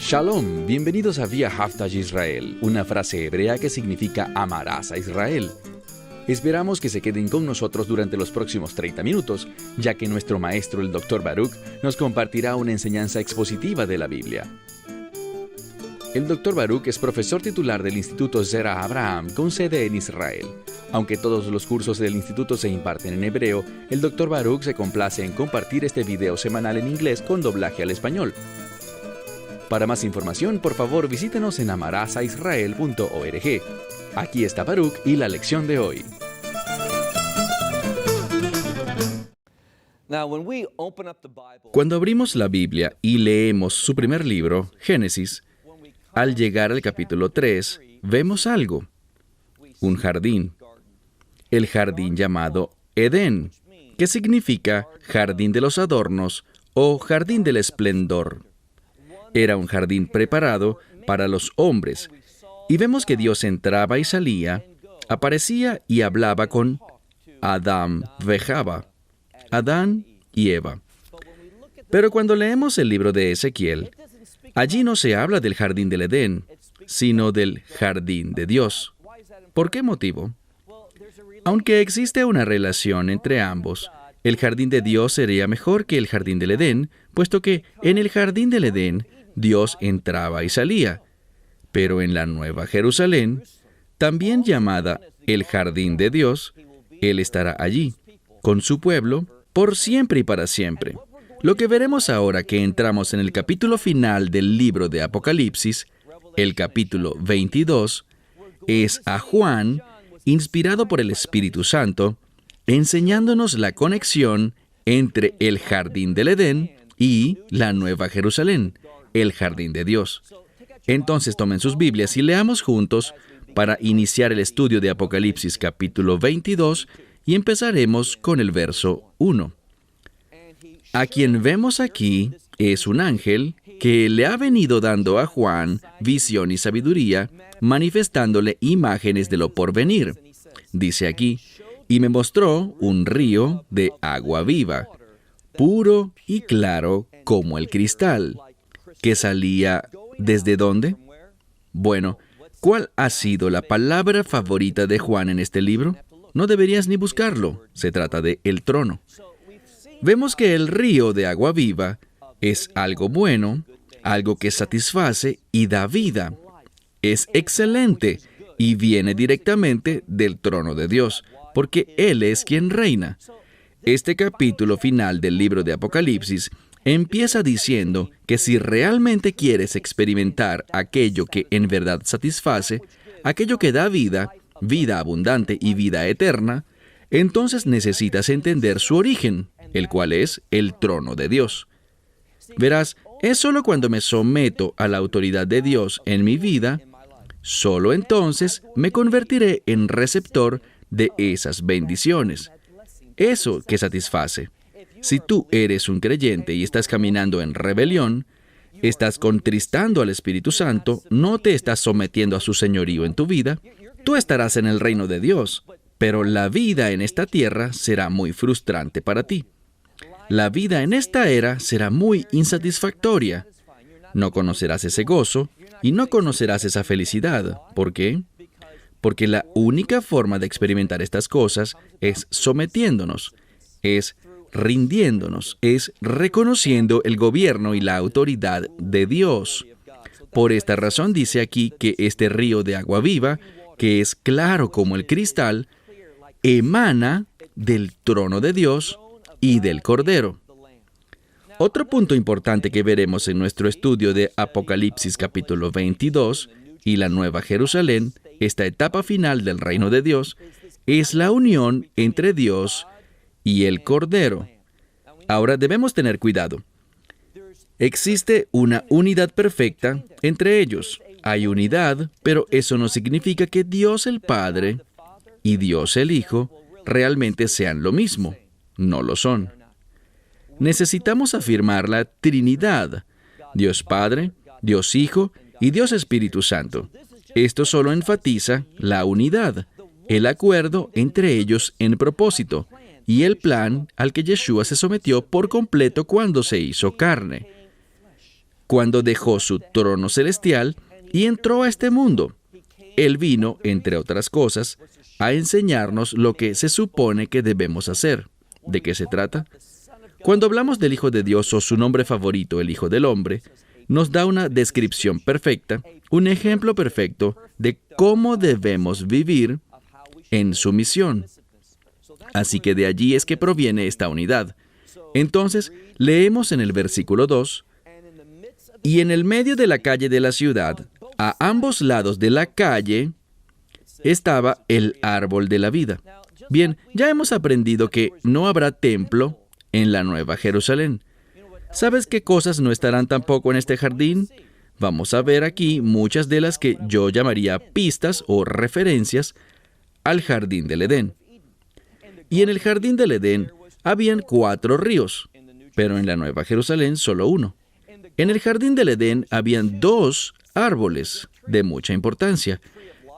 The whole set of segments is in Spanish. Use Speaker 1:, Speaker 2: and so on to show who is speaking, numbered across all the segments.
Speaker 1: Shalom, bienvenidos a Vía Haftaj Israel, una frase hebrea que significa amarás a Israel. Esperamos que se queden con nosotros durante los próximos 30 minutos, ya que nuestro maestro, el Dr. Baruch, nos compartirá una enseñanza expositiva de la Biblia. El Dr. Baruch es profesor titular del Instituto Zera Abraham, con sede en Israel. Aunque todos los cursos del instituto se imparten en hebreo, el Dr. Baruch se complace en compartir este video semanal en inglés con doblaje al español. Para más información, por favor, visítenos en amarasaisrael.org. Aquí está Baruch y la lección de hoy.
Speaker 2: Cuando abrimos la Biblia y leemos su primer libro, Génesis, al llegar al capítulo 3, vemos algo. Un jardín. El jardín llamado Edén, que significa jardín de los adornos o jardín del esplendor. Era un jardín preparado para los hombres, y vemos que Dios entraba y salía, aparecía y hablaba con Adán Vejaba, Adán y Eva. Pero cuando leemos el libro de Ezequiel, allí no se habla del jardín del Edén, sino del jardín de Dios. ¿Por qué motivo? Aunque existe una relación entre ambos, el jardín de Dios sería mejor que el jardín del Edén, puesto que en el jardín del Edén Dios entraba y salía. Pero en la Nueva Jerusalén, también llamada el jardín de Dios, Él estará allí, con su pueblo, por siempre y para siempre. Lo que veremos ahora que entramos en el capítulo final del libro de Apocalipsis, el capítulo 22, es a Juan, inspirado por el Espíritu Santo, enseñándonos la conexión entre el jardín del Edén y la Nueva Jerusalén, el jardín de Dios. Entonces tomen sus Biblias y leamos juntos para iniciar el estudio de Apocalipsis capítulo 22 y empezaremos con el verso 1. A quien vemos aquí es un ángel que le ha venido dando a Juan visión y sabiduría, manifestándole imágenes de lo porvenir. Dice aquí, y me mostró un río de agua viva, puro y claro como el cristal, que salía ¿desde dónde? Bueno, ¿cuál ha sido la palabra favorita de Juan en este libro? No deberías ni buscarlo, se trata de el trono. Vemos que el río de agua viva es algo bueno, algo que satisface y da vida. Es excelente y viene directamente del trono de Dios, porque Él es quien reina. Este capítulo final del libro de Apocalipsis empieza diciendo que si realmente quieres experimentar aquello que en verdad satisface, aquello que da vida, vida abundante y vida eterna, entonces necesitas entender su origen, el cual es el trono de Dios. Verás, es solo cuando me someto a la autoridad de Dios en mi vida, solo entonces me convertiré en receptor de esas bendiciones. Eso que satisface. Si tú eres un creyente y estás caminando en rebelión, estás contristando al Espíritu Santo, no te estás sometiendo a su señorío en tu vida, tú estarás en el reino de Dios, pero la vida en esta tierra será muy frustrante para ti. La vida en esta era será muy insatisfactoria. No conocerás ese gozo y no conocerás esa felicidad. ¿Por qué? Porque la única forma de experimentar estas cosas es sometiéndonos, es rindiéndonos, es reconociendo el gobierno y la autoridad de Dios. Por esta razón dice aquí que este río de agua viva, que es claro como el cristal, emana del trono de Dios y del Cordero. Otro punto importante que veremos en nuestro estudio de Apocalipsis capítulo 22 y la Nueva Jerusalén, esta etapa final del reino de Dios, es la unión entre Dios y el Cordero. Ahora debemos tener cuidado. Existe una unidad perfecta entre ellos. Hay unidad, pero eso no significa que Dios el Padre y Dios el Hijo realmente sean lo mismo. No lo son. Necesitamos afirmar la Trinidad, Dios Padre, Dios Hijo y Dios Espíritu Santo. Esto solo enfatiza la unidad, el acuerdo entre ellos en propósito y el plan al que Yeshua se sometió por completo cuando se hizo carne. cuando dejó su trono celestial y entró a este mundo. Él vino, entre otras cosas, a enseñarnos lo que se supone que debemos hacer. ¿De qué se trata? Cuando hablamos del Hijo de Dios o su nombre favorito, el Hijo del Hombre, nos da una descripción perfecta, un ejemplo perfecto de cómo debemos vivir en su misión. Así que de allí es que proviene esta unidad. Entonces, leemos en el versículo 2, y en el medio de la calle de la ciudad, a ambos lados de la calle, estaba el árbol de la vida. Bien, ya hemos aprendido que no habrá templo en la Nueva Jerusalén. ¿Sabes qué cosas no estarán tampoco en este jardín? Vamos a ver aquí muchas de las que yo llamaría pistas o referencias al jardín del Edén. Y en el jardín del Edén habían 4 ríos, pero en la Nueva Jerusalén solo uno. En el jardín del Edén habían 2 árboles de mucha importancia.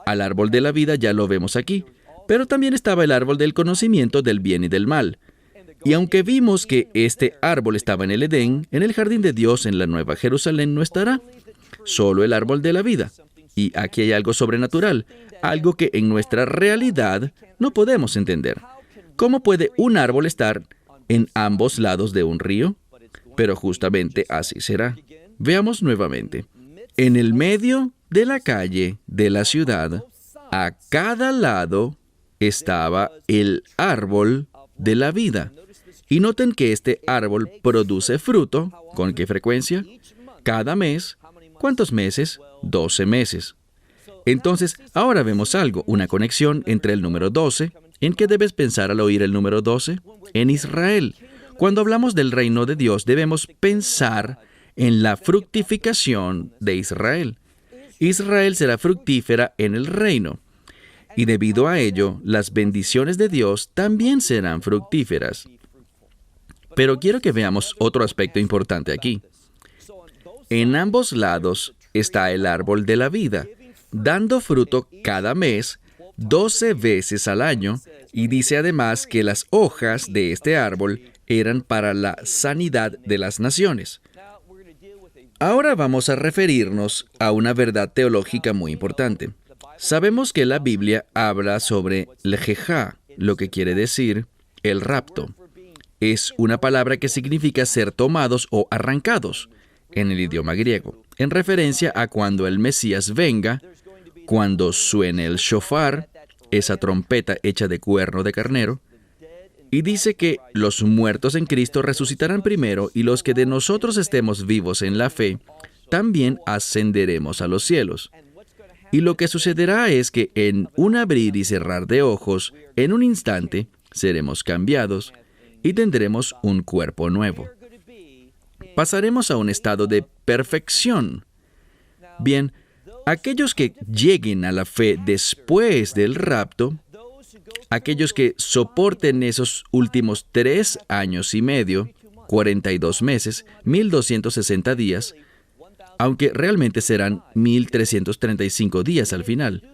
Speaker 2: Al árbol de la vida ya lo vemos aquí, pero también estaba el árbol del conocimiento del bien y del mal. Y aunque vimos que este árbol estaba en el Edén, en el jardín de Dios en la Nueva Jerusalén no estará. Solo el árbol de la vida. Y aquí hay algo sobrenatural, algo que en nuestra realidad no podemos entender. ¿Cómo puede un árbol estar en ambos lados de un río? Pero justamente así será. Veamos nuevamente. En el medio de la calle de la ciudad, a cada lado estaba el árbol de la vida. Y noten que este árbol produce fruto. ¿Con qué frecuencia? Cada mes. ¿Cuántos meses? 12 meses. Entonces, ahora vemos algo, una conexión entre el número 12. ¿En qué debes pensar al oír el número 12? En Israel. Cuando hablamos del reino de Dios, debemos pensar en la fructificación de Israel. Israel será fructífera en el reino. Y debido a ello, las bendiciones de Dios también serán fructíferas. Pero quiero que veamos otro aspecto importante aquí. En ambos lados está el árbol de la vida, dando fruto cada mes, 12 veces al año, y dice además que las hojas de este árbol eran para la sanidad de las naciones. Ahora vamos a referirnos a una verdad teológica muy importante. Sabemos que la Biblia habla sobre lejejá, lo que quiere decir el rapto. Es una palabra que significa ser tomados o arrancados en el idioma griego, en referencia a cuando el Mesías venga, cuando suene el shofar, esa trompeta hecha de cuerno de carnero, y dice que los muertos en Cristo resucitarán primero y los que de nosotros estemos vivos en la fe, también ascenderemos a los cielos. Y lo que sucederá es que en un abrir y cerrar de ojos, en un instante, seremos cambiados y tendremos un cuerpo nuevo. Pasaremos a un estado de perfección. Bien, aquellos que lleguen a la fe después del rapto, aquellos que soporten esos últimos 3 años y medio, 42 meses, 1260 días, aunque realmente serán 1335 días al final.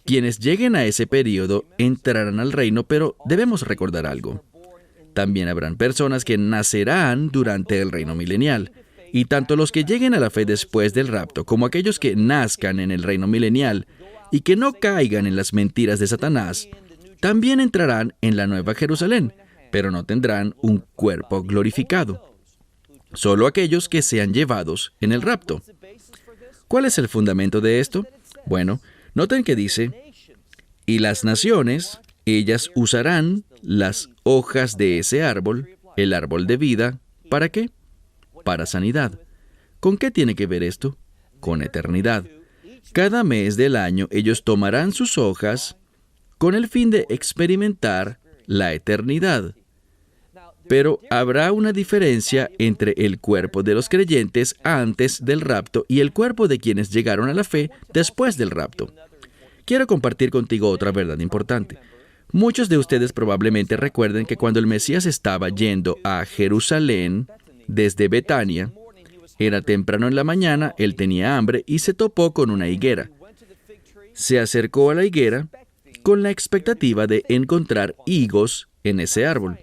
Speaker 2: Quienes lleguen a ese periodo entrarán al reino, pero debemos recordar algo. También habrán personas que nacerán durante el reino milenial. Y tanto los que lleguen a la fe después del rapto como aquellos que nazcan en el reino milenial y que no caigan en las mentiras de Satanás, también entrarán en la Nueva Jerusalén, pero no tendrán un cuerpo glorificado. Solo aquellos que sean llevados en el rapto. ¿Cuál es el fundamento de esto? Bueno, noten que dice, y las naciones, ellas usarán las hojas de ese árbol, el árbol de vida, ¿para qué? Para sanidad. ¿Con qué tiene que ver esto? Con eternidad. Cada mes del año ellos tomarán sus hojas con el fin de experimentar la eternidad. Pero habrá una diferencia entre el cuerpo de los creyentes antes del rapto y el cuerpo de quienes llegaron a la fe después del rapto. Quiero compartir contigo otra verdad importante. Muchos de ustedes probablemente recuerden que cuando el Mesías estaba yendo a Jerusalén desde Betania, era temprano en la mañana, él tenía hambre y se topó con una higuera. Se acercó a la higuera con la expectativa de encontrar higos en ese árbol.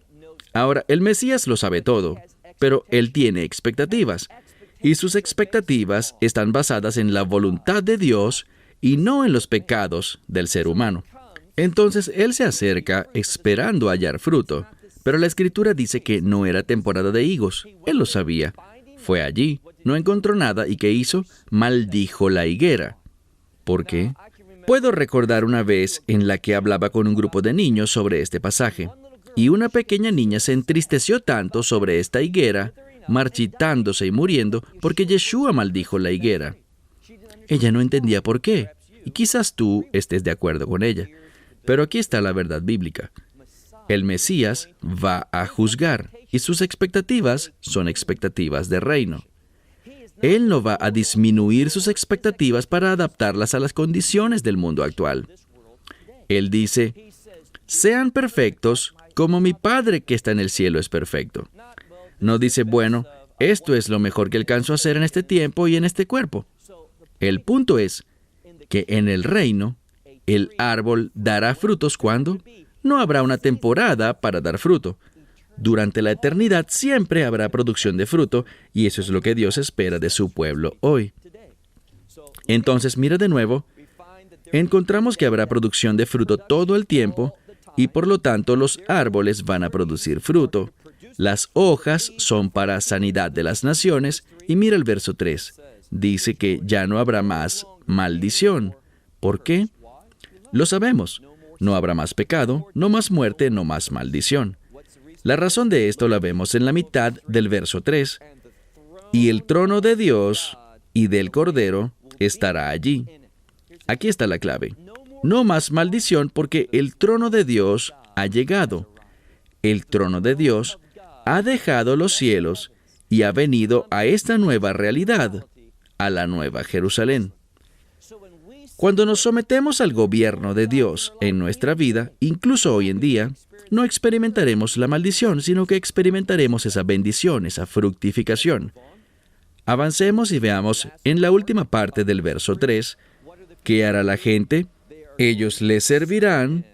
Speaker 2: Ahora, el Mesías lo sabe todo, pero él tiene expectativas. y sus expectativas están basadas en la voluntad de Dios y no en los pecados del ser humano. Entonces Él se acerca esperando hallar fruto, pero la Escritura dice que no era temporada de higos. Él lo sabía. Fue allí, no encontró nada y ¿qué hizo? Maldijo la higuera. ¿Por qué? Puedo recordar una vez en la que hablaba con un grupo de niños sobre este pasaje, y una pequeña niña se entristeció tanto sobre esta higuera, marchitándose y muriendo, porque Yeshua maldijo la higuera. Ella no entendía por qué, y quizás tú estés de acuerdo con ella. Pero aquí está la verdad bíblica. El Mesías va a juzgar, y sus expectativas son expectativas de reino. Él no va a disminuir sus expectativas para adaptarlas a las condiciones del mundo actual. Él dice, sean perfectos como mi Padre que está en el cielo es perfecto. No dice, bueno, esto es lo mejor que alcanzo a hacer en este tiempo y en este cuerpo. El punto es que en el reino, el árbol dará frutos cuando no habrá una temporada para dar fruto. Durante la eternidad siempre habrá producción de fruto, y eso es lo que Dios espera de su pueblo hoy. Entonces, mira de nuevo, encontramos que habrá producción de fruto todo el tiempo, y por lo tanto los árboles van a producir fruto. Las hojas son para sanidad de las naciones, y mira el verso 3. Dice que ya no habrá más maldición. ¿Por qué? Lo sabemos. No habrá más pecado, no más muerte, no más maldición. La razón de esto la vemos en la mitad del verso 3. Y el trono de Dios y del Cordero estará allí. Aquí está la clave. No más maldición porque el trono de Dios ha llegado. El trono de Dios ha dejado los cielos y ha venido a esta nueva realidad, a la nueva Jerusalén. Cuando nos sometemos al gobierno de Dios en nuestra vida, incluso hoy en día, no experimentaremos la maldición, sino que experimentaremos esa bendición, esa fructificación. Avancemos y veamos en la última parte del verso 3, ¿qué hará la gente? Ellos le servirán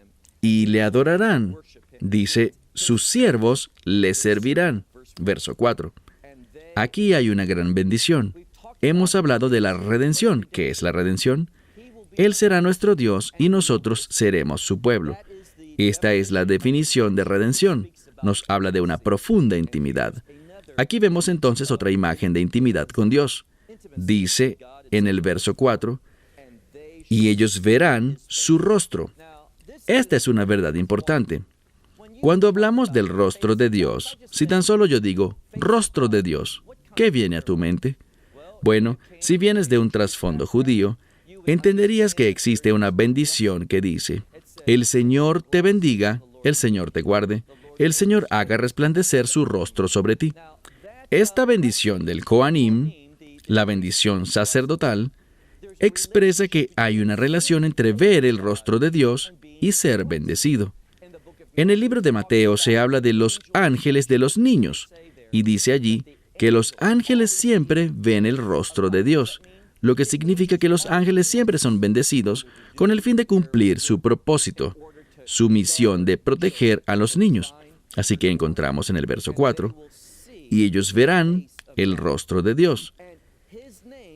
Speaker 2: y le adorarán. Dice, sus siervos le servirán. Verso 4. Aquí hay una gran bendición. Hemos hablado de la redención. ¿Qué es la redención? Él será nuestro Dios y nosotros seremos su pueblo. Esta es la definición de redención. Nos habla de una profunda intimidad. Aquí vemos entonces otra imagen de intimidad con Dios. Dice en el verso 4, y ellos verán su rostro. Esta es una verdad importante. Cuando hablamos del rostro de Dios, si tan solo yo digo, rostro de Dios, ¿qué viene a tu mente? Bueno, si vienes de un trasfondo judío, entenderías que existe una bendición que dice, el Señor te bendiga, el Señor te guarde, el Señor haga resplandecer su rostro sobre ti. Esta bendición del Kohanim, la bendición sacerdotal, expresa que hay una relación entre ver el rostro de Dios y ser bendecido. En el libro de Mateo se habla de los ángeles de los niños, y dice allí que los ángeles siempre ven el rostro de Dios, lo que significa que los ángeles siempre son bendecidos con el fin de cumplir su propósito, su misión de proteger a los niños. Así que encontramos en el verso 4, y ellos verán el rostro de Dios,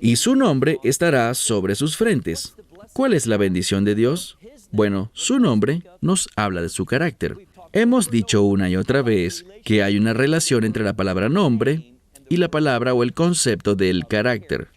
Speaker 2: y su nombre estará sobre sus frentes. ¿Cuál es la bendición de Dios? Bueno, su nombre nos habla de su carácter. Hemos dicho una y otra vez que hay una relación entre la palabra nombre y la palabra o el concepto del carácter.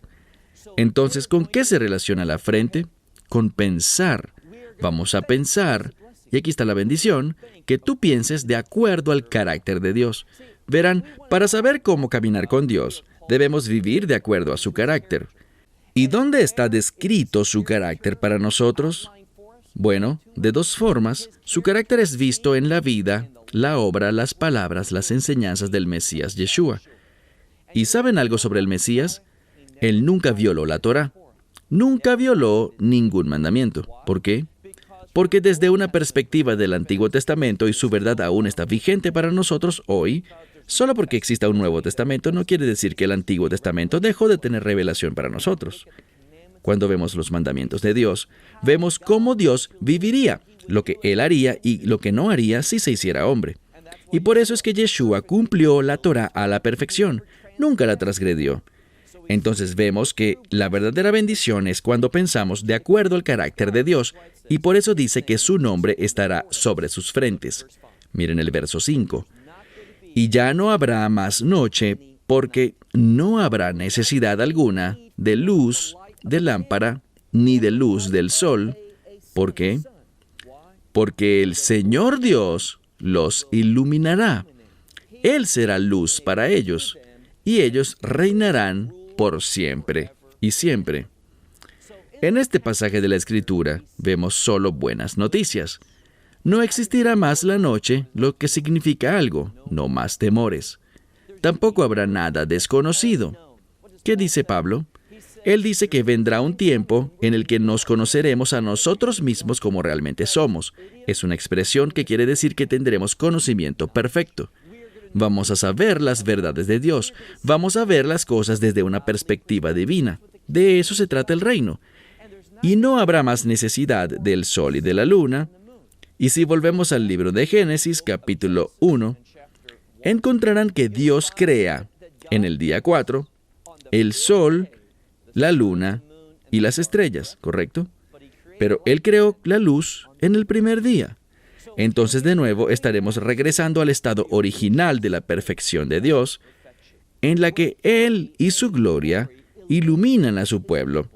Speaker 2: Entonces, ¿con qué se relaciona la frente? Con pensar. Vamos a pensar, y aquí está la bendición, que tú pienses de acuerdo al carácter de Dios. Verán, para saber cómo caminar con Dios, debemos vivir de acuerdo a su carácter. ¿Y dónde está descrito su carácter para nosotros? Bueno, de dos formas. Su carácter es visto en la vida, la obra, las palabras, las enseñanzas del Mesías Yeshua. ¿Y saben algo sobre el Mesías? Él nunca violó la Torá. Nunca violó ningún mandamiento. ¿Por qué? Porque desde una perspectiva del Antiguo Testamento y su verdad aún está vigente para nosotros hoy, solo porque exista un Nuevo Testamento no quiere decir que el Antiguo Testamento dejó de tener revelación para nosotros. Cuando vemos los mandamientos de Dios, vemos cómo Dios viviría, lo que Él haría y lo que no haría si se hiciera hombre. Y por eso es que Yeshua cumplió la Torá a la perfección, nunca la transgredió. Entonces vemos que la verdadera bendición es cuando pensamos de acuerdo al carácter de Dios, y por eso dice que su nombre estará sobre sus frentes. Miren el verso 5. Y ya no habrá más noche, porque no habrá necesidad alguna de luz de lámpara, ni de luz del sol. ¿Por qué? Porque el Señor Dios los iluminará. Él será luz para ellos, y ellos reinarán por siempre y siempre. En este pasaje de la Escritura vemos solo buenas noticias. No existirá más la noche, lo que significa algo, no más temores. Tampoco habrá nada desconocido. ¿Qué dice Pablo? Él dice que vendrá un tiempo en el que nos conoceremos a nosotros mismos como realmente somos. Es una expresión que quiere decir que tendremos conocimiento perfecto. Vamos a saber las verdades de Dios. Vamos a ver las cosas desde una perspectiva divina. De eso se trata el reino. Y no habrá más necesidad del sol y de la luna. Y si volvemos al libro de Génesis, capítulo 1, encontrarán que Dios crea, en el día 4, el sol, la luna y las estrellas, ¿correcto? Pero Él creó la luz en el primer día. Entonces, de nuevo, estaremos regresando al estado original de la perfección de Dios, en la que Él y su gloria iluminan a su pueblo.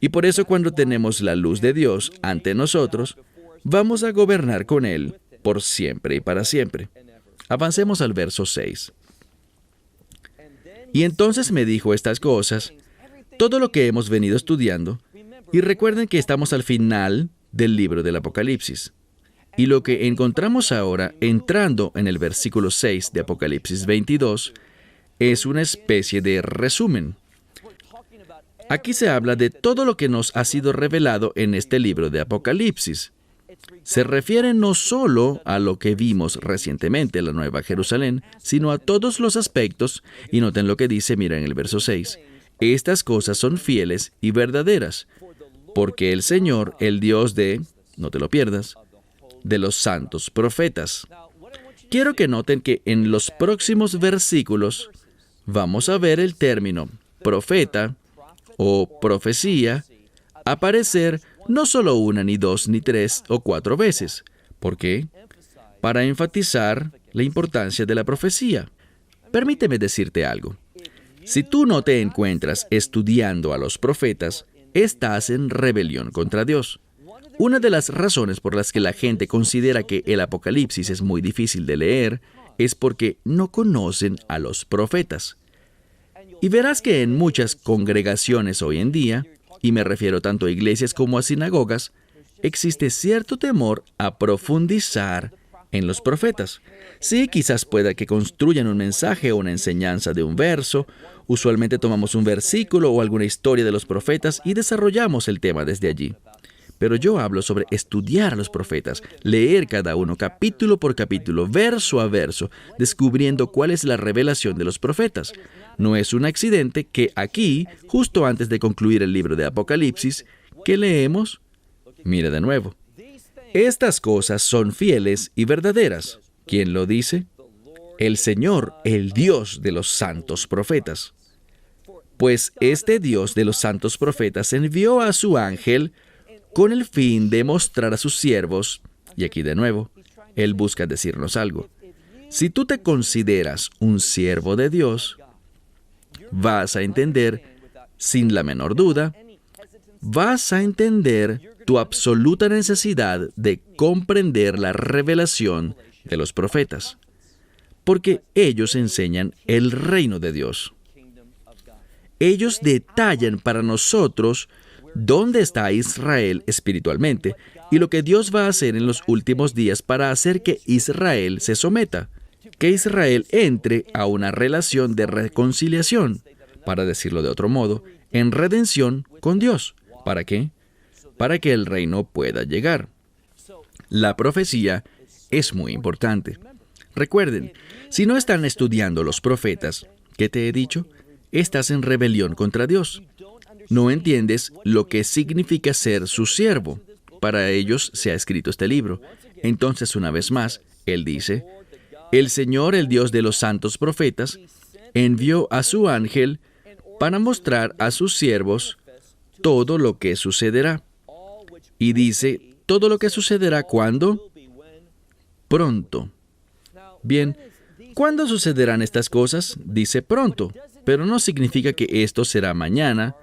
Speaker 2: Y por eso, cuando tenemos la luz de Dios ante nosotros, vamos a gobernar con Él por siempre y para siempre. Avancemos al verso 6. Y entonces me dijo estas cosas, todo lo que hemos venido estudiando, y recuerden que estamos al final del libro del Apocalipsis. Y lo que encontramos ahora, entrando en el versículo 6 de Apocalipsis 22, es una especie de resumen. Aquí se habla de todo lo que nos ha sido revelado en este libro de Apocalipsis. Se refiere no solo a lo que vimos recientemente en la Nueva Jerusalén, sino a todos los aspectos, y noten lo que dice, mira en el verso 6, estas cosas son fieles y verdaderas, porque el Señor, el Dios de, no te lo pierdas, de los santos profetas. Quiero que noten que en los próximos versículos vamos a ver el término profeta o profecía aparecer no solo una, ni dos, ni tres o cuatro veces. ¿Por qué? Para enfatizar la importancia de la profecía. Permíteme decirte algo. Si tú no te encuentras estudiando a los profetas, estás en rebelión contra Dios. Una de las razones por las que la gente considera que el Apocalipsis es muy difícil de leer es porque no conocen a los profetas. Y verás que en muchas congregaciones hoy en día, y me refiero tanto a iglesias como a sinagogas, existe cierto temor a profundizar en los profetas. Sí, quizás pueda que construyan un mensaje o una enseñanza de un verso. Usualmente tomamos un versículo o alguna historia de los profetas y desarrollamos el tema desde allí. Pero yo hablo sobre estudiar a los profetas, leer cada uno capítulo por capítulo, verso a verso, descubriendo cuál es la revelación de los profetas. No es un accidente que aquí, justo antes de concluir el libro de Apocalipsis, que leemos, mira de nuevo, estas cosas son fieles y verdaderas. ¿Quién lo dice? El Señor, el Dios de los santos profetas. Pues este Dios de los santos profetas envió a su ángel con el fin de mostrar a sus siervos, y aquí de nuevo, Él busca decirnos algo. Si tú te consideras un siervo de Dios, vas a entender, sin la menor duda, vas a entender tu absoluta necesidad de comprender la revelación de los profetas, porque ellos enseñan el reino de Dios. Ellos detallan para nosotros dónde está Israel espiritualmente y lo que Dios va a hacer en los últimos días para hacer que Israel se someta, que Israel entre a una relación de reconciliación, para decirlo de otro modo, en redención con Dios. ¿Para qué? Para que el reino pueda llegar. La profecía es muy importante. Recuerden, si no están estudiando los profetas, ¿qué te he dicho? Estás en rebelión contra Dios. No entiendes lo que significa ser su siervo. Para ellos se ha escrito este libro. Entonces, una vez más, Él dice, el Señor, el Dios de los santos profetas, envió a su ángel para mostrar a sus siervos todo lo que sucederá. Y dice, todo lo que sucederá, ¿cuándo? Pronto. Bien, ¿cuándo sucederán estas cosas? Dice pronto, pero no significa que esto será mañana,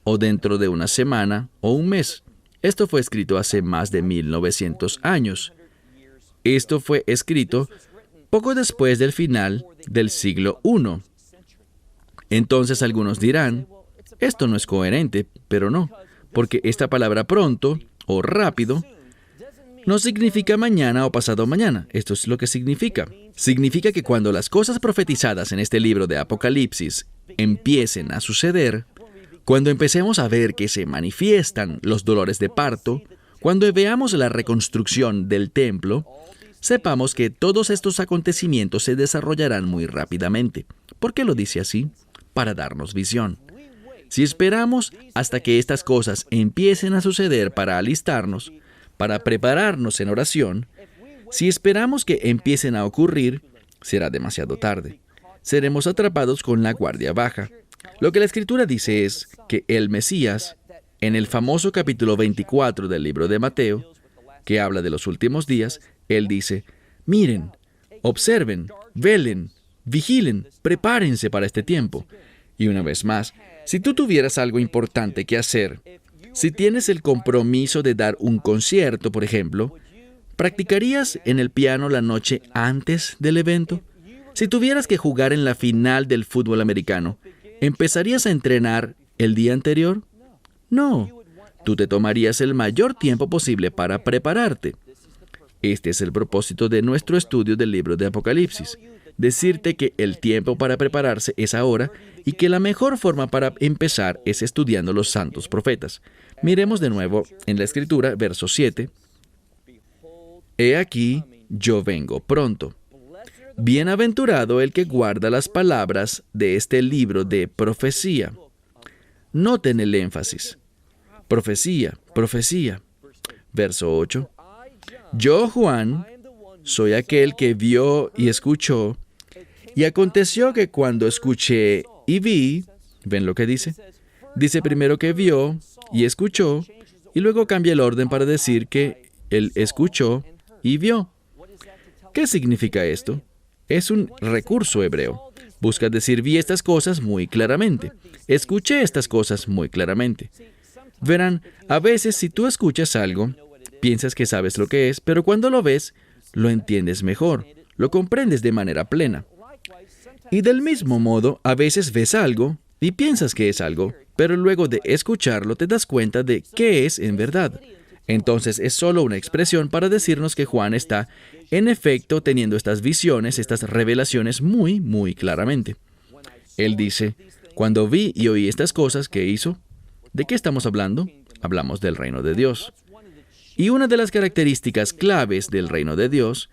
Speaker 2: o dentro de una semana, o un mes. Esto fue escrito hace más de 1900 años. Esto fue escrito poco después del final del siglo I. Entonces algunos dirán, esto no es coherente, pero no, porque esta palabra pronto o rápido no significa mañana o pasado mañana. Esto es lo que significa. Significa que cuando las cosas profetizadas en este libro de Apocalipsis empiecen a suceder, cuando empecemos a ver que se manifiestan los dolores de parto, cuando veamos la reconstrucción del templo, sepamos que todos estos acontecimientos se desarrollarán muy rápidamente. ¿Por qué lo dice así? Para darnos visión. Si esperamos hasta que estas cosas empiecen a suceder para alistarnos, para prepararnos en oración, si esperamos que empiecen a ocurrir, será demasiado tarde. Seremos atrapados con la guardia baja. Lo que la Escritura dice es que el Mesías, en el famoso capítulo 24 del libro de Mateo, que habla de los últimos días, él dice, miren, observen, velen, vigilen, prepárense para este tiempo. Y una vez más, si tú tuvieras algo importante que hacer, si tienes el compromiso de dar un concierto, por ejemplo, ¿practicarías en el piano la noche antes del evento? Si tuvieras que jugar en la final del fútbol americano, ¿empezarías a entrenar el día anterior? No. Tú te tomarías el mayor tiempo posible para prepararte. Este es el propósito de nuestro estudio del libro de Apocalipsis. Decirte que el tiempo para prepararse es ahora y que la mejor forma para empezar es estudiando los santos profetas. Miremos de nuevo en la Escritura, verso 7. He aquí, yo vengo pronto. Bienaventurado el que guarda las palabras de este libro de profecía. Noten el énfasis. Profecía, profecía. Verso 8. Yo, Juan, soy aquel que vio y escuchó, y aconteció que cuando escuché y vi, ¿ven lo que dice? Dice primero que vio y escuchó, y luego cambia el orden para decir que él escuchó y vio. ¿Qué significa esto? Es un recurso hebreo. Busca decir, vi estas cosas muy claramente. Escuché estas cosas muy claramente. Verán, a veces si tú escuchas algo, piensas que sabes lo que es, pero cuando lo ves, lo entiendes mejor, lo comprendes de manera plena. Y del mismo modo, a veces ves algo y piensas que es algo, pero luego de escucharlo te das cuenta de qué es en verdad. Entonces es solo una expresión para decirnos que Juan está, en efecto, teniendo estas visiones, estas revelaciones muy, muy claramente. Él dice, cuando vi y oí estas cosas, ¿qué hizo? ¿De qué estamos hablando? Hablamos del reino de Dios. Y una de las características claves del reino de Dios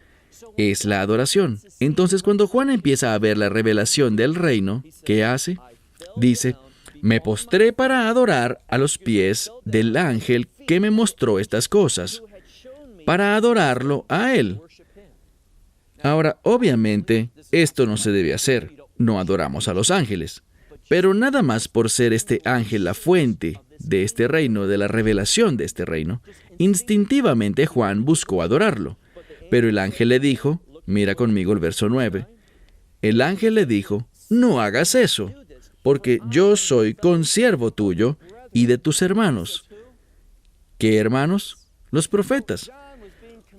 Speaker 2: es la adoración. Entonces, cuando Juan empieza a ver la revelación del reino, ¿qué hace? Dice, me postré para adorar a los pies del ángel que me mostró estas cosas, para adorarlo a él. Ahora, obviamente, esto no se debe hacer. No adoramos a los ángeles. Pero nada más por ser este ángel la fuente de este reino, de la revelación de este reino, instintivamente Juan buscó adorarlo. Pero el ángel le dijo, mira conmigo el verso 9, el ángel le dijo, no hagas eso, porque yo soy consiervo tuyo y de tus hermanos. ¿Qué hermanos? Los profetas.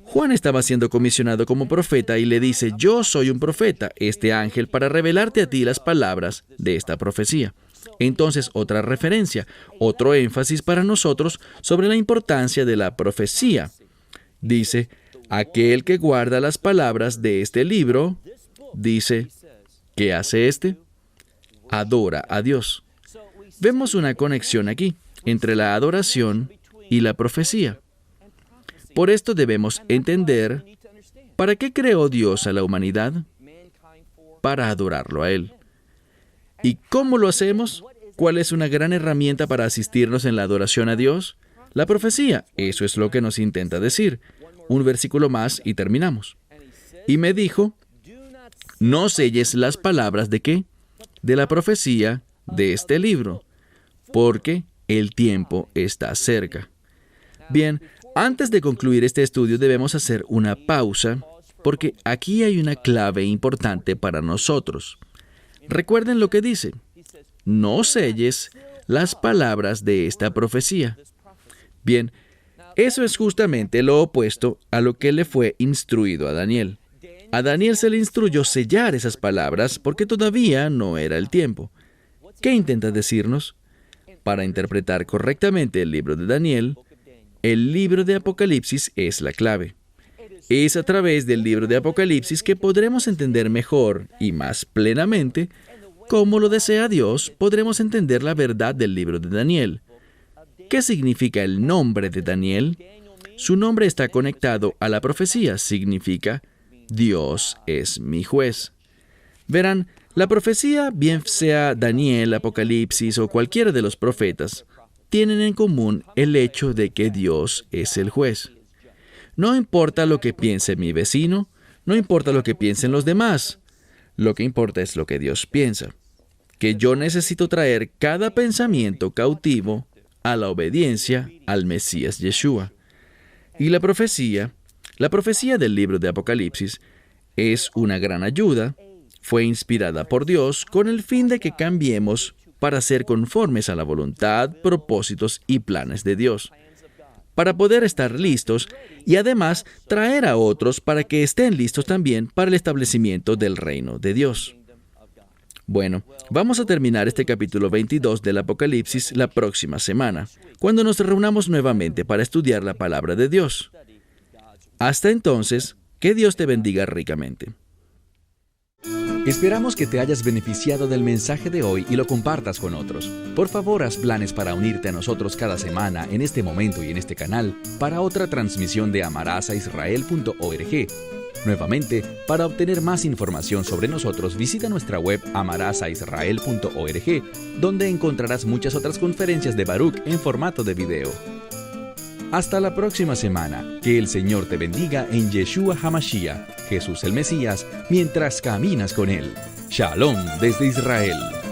Speaker 2: Juan estaba siendo comisionado como profeta y le dice, yo soy un profeta, este ángel, para revelarte a ti las palabras de esta profecía. Entonces, otra referencia, otro énfasis para nosotros sobre la importancia de la profecía. Dice, aquel que guarda las palabras de este libro, dice, ¿qué hace este? Adora a Dios. Vemos una conexión aquí entre la adoración y la profecía. Por esto debemos entender para qué creó Dios a la humanidad, para adorarlo a Él. ¿Y cómo lo hacemos? ¿Cuál es una gran herramienta para asistirnos en la adoración a Dios? La profecía. Eso es lo que nos intenta decir. Un versículo más y terminamos. Y me dijo, no selles las palabras ¿de qué? De la profecía de este libro, porque el tiempo está cerca. Bien, antes de concluir este estudio debemos hacer una pausa, porque aquí hay una clave importante para nosotros. Recuerden lo que dice: no selles las palabras de esta profecía. Bien, eso es justamente lo opuesto a lo que le fue instruido a Daniel. A Daniel se le instruyó sellar esas palabras porque todavía no era el tiempo. ¿Qué intenta decirnos? Para interpretar correctamente el libro de Daniel, el libro de Apocalipsis es la clave. Es a través del libro de Apocalipsis que podremos entender mejor y más plenamente, como lo desea Dios, podremos entender la verdad del libro de Daniel. ¿Qué significa el nombre de Daniel? Su nombre está conectado a la profecía, significa Dios es mi juez. Verán, la profecía, bien sea Daniel, Apocalipsis o cualquiera de los profetas, tienen en común el hecho de que Dios es el juez. No importa lo que piense mi vecino, no importa lo que piensen los demás, lo que importa es lo que Dios piensa, que yo necesito traer cada pensamiento cautivo a la obediencia al Mesías Yeshua. Y la profecía del libro de Apocalipsis es una gran ayuda, fue inspirada por Dios con el fin de que cambiemos para ser conformes a la voluntad, propósitos y planes de Dios, para poder estar listos y además traer a otros para que estén listos también para el establecimiento del reino de Dios. Bueno, vamos a terminar este capítulo 22 del Apocalipsis la próxima semana, cuando nos reunamos nuevamente para estudiar la palabra de Dios. Hasta entonces, que Dios te bendiga ricamente.
Speaker 1: Esperamos que te hayas beneficiado del mensaje de hoy y lo compartas con otros. Por favor, haz planes para unirte a nosotros cada semana en este momento y en este canal para otra transmisión de amarazaisrael.org. Nuevamente, para obtener más información sobre nosotros, visita nuestra web amarazaisrael.org, donde encontrarás muchas otras conferencias de Baruch en formato de video. Hasta la próxima semana. Que el Señor te bendiga en Yeshua HaMashiach, Jesús el Mesías, mientras caminas con Él. Shalom desde Israel.